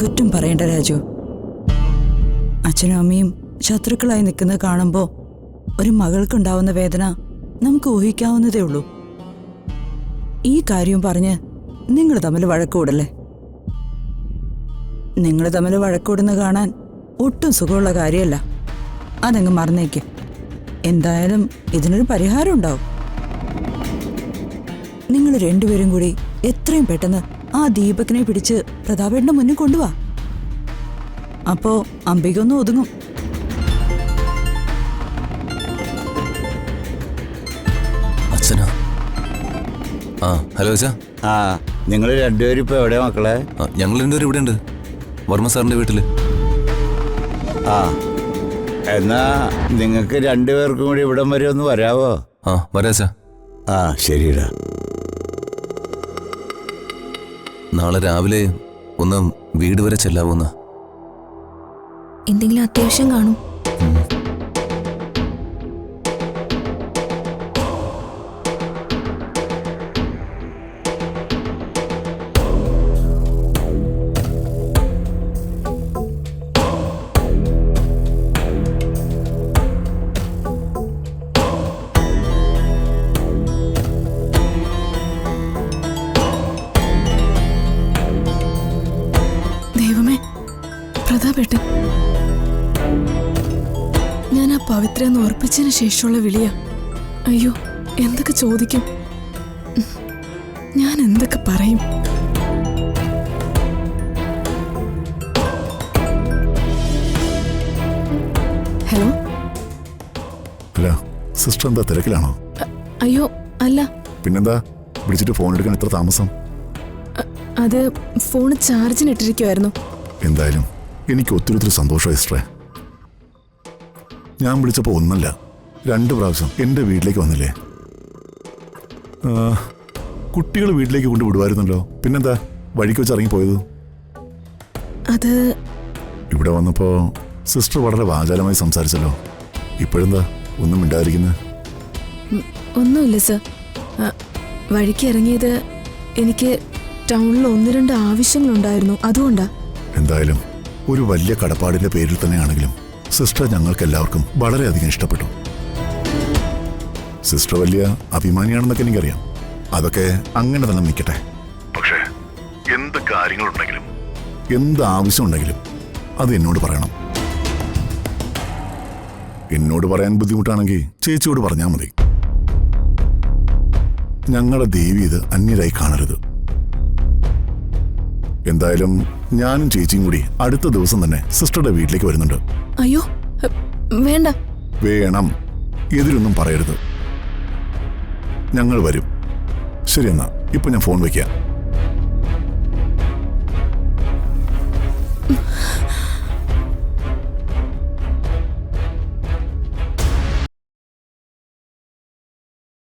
കുറ്റം പറയണ്ട രാജു. അച്ഛനും അമ്മയും ശത്രുക്കളായി നിൽക്കുന്നത് കാണുമ്പോൾ ഒരു മകൾക്കുണ്ടാവുന്ന വേദന നമുക്ക് ഊഹിക്കാവുന്നതേ ഉള്ളൂ. ഈ കാര്യം പറഞ്ഞ് നിങ്ങൾ തമ്മിൽ വഴക്കൂടല്ലേ? നിങ്ങൾ തമ്മിൽ വഴക്കൂടുന്ന കാണാൻ ഒട്ടും സുഖമുള്ള കാര്യമല്ല. അതങ്ങ് മറന്നേക്ക്. എന്തായാലും ഇതിനൊരു പരിഹാരം ഉണ്ടാവും. നിങ്ങൾ രണ്ടുപേരും കൂടി എത്രയും പെട്ടെന്ന് ആ ദീപകിനെ പിടിച്ച് പ്രതാപേട്ടന്റെ മുന്നിൽ കൊണ്ടുപോവാ. അപ്പോ അംബികൊന്നും ഒതുങ്ങും. അച്ഛനാ? ആ ഹലോ അച്ഛാ. ആ നിങ്ങൾ രണ്ടുപേരും ഇപ്പൊ എവിടെയാ മക്കളെ? ഞങ്ങൾ രണ്ടുപേരും ഇവിടെ ഉണ്ട്, വർമ്മ സാറിന്റെ വീട്ടില്. ആ എന്നാ നിങ്ങൾക്ക് രണ്ടുപേർക്കും കൂടി ഇവിടം വരെ ഒന്ന് വരാവോ? ആ വരാച്ചാ. ആ ശരിടാ. നാളെ രാവിലെ ഒന്ന് വീട് വരെ ചെല്ലാവോന്ന്? എന്തെങ്കിലും അത്യാവശ്യം കാണും. പ്രതാപേട്ടൻ, ഞാൻ ആ പവിത്ര എന്ന് ഉറപ്പിച്ചതിന് ശേഷമുള്ള വിളിയാ. അയ്യോ, എന്തൊക്കെ ചോദിക്കും, ഞാൻ എന്തൊക്കെ പറയും? ഹലോ. അല്ല, സിസ്റ്റർ എന്താ തിരക്കിലാണോ? അയ്യോ അല്ല. പിന്നെന്താ വിളിച്ചിട്ട് ഫോൺ എടുക്കാൻ ഇത്ര താമസം? അത് ഫോൺ ചാർജിനിട്ടിരിക്കുമായിരുന്നു. എന്തായാലും എനിക്ക് ഒത്തിരി സന്തോഷമായി സിസ്റ്ററെ. ഞാൻ വിളിച്ചപ്പോൾ ഒന്നല്ല 2 പ്രാവശ്യം എൻ്റെ വീട്ടിലേക്ക് വന്നില്ലേ? കുട്ടികൾ വീട്ടിലേക്ക് കൊണ്ട് വിടുമായിരുന്നല്ലോ, പിന്നെന്താ വഴിക്ക് വെച്ച് ഇറങ്ങിപ്പോയത്? അത് ഇവിടെ വന്നപ്പോൾ സിസ്റ്റർ വളരെ വാചാലമായി സംസാരിച്ചല്ലോ. ഇപ്പോഴെന്താ ഒന്നും മിണ്ടാതിരിക്കുന്നത്? ഒന്നുമില്ല സർ. വഴിക്ക് ഇറങ്ങിയത് എനിക്ക് ടൗണിൽ 1-2 ആവശ്യങ്ങളുണ്ടായിരുന്നു, അതുകൊണ്ടാ. എന്തായാലും ഒരു വലിയ കടപ്പാടിന്റെ പേരിൽ തന്നെയാണെങ്കിലും സിസ്റ്റർ ഞങ്ങൾക്ക് എല്ലാവർക്കും വളരെയധികം ഇഷ്ടപ്പെട്ടു. സിസ്റ്റർ വലിയ അഭിമാനിയാണെന്നൊക്കെ എനിക്കറിയാം. അതൊക്കെ അങ്ങനെ തന്നെ നിൽക്കട്ടെ. പക്ഷേ എന്ത് കാര്യങ്ങളുണ്ടെങ്കിലും എന്ത് ആവശ്യമുണ്ടെങ്കിലും അത് എന്നോട് പറയണം. എന്നോട് പറയാൻ ബുദ്ധിമുട്ടാണെങ്കിൽ ചേച്ചിയോട് പറഞ്ഞാൽ മതി. ഞങ്ങളുടെ ദേവി ഇത് അന്യരായി കാണരുത്. എന്തായാലും ഞാനും ചേച്ചിയും കൂടി അടുത്ത ദിവസം തന്നെ സിസ്റ്ററുടെ വീട്ടിലേക്ക് വരുന്നുണ്ട്. അയ്യോ വേണ്ട. വേണം, എതിരൊന്നും പറയരുത്. ഞങ്ങൾ വരും. ശരി, എന്നാ ഇപ്പൊ ഞാൻ ഫോൺ വയ്ക്കാം.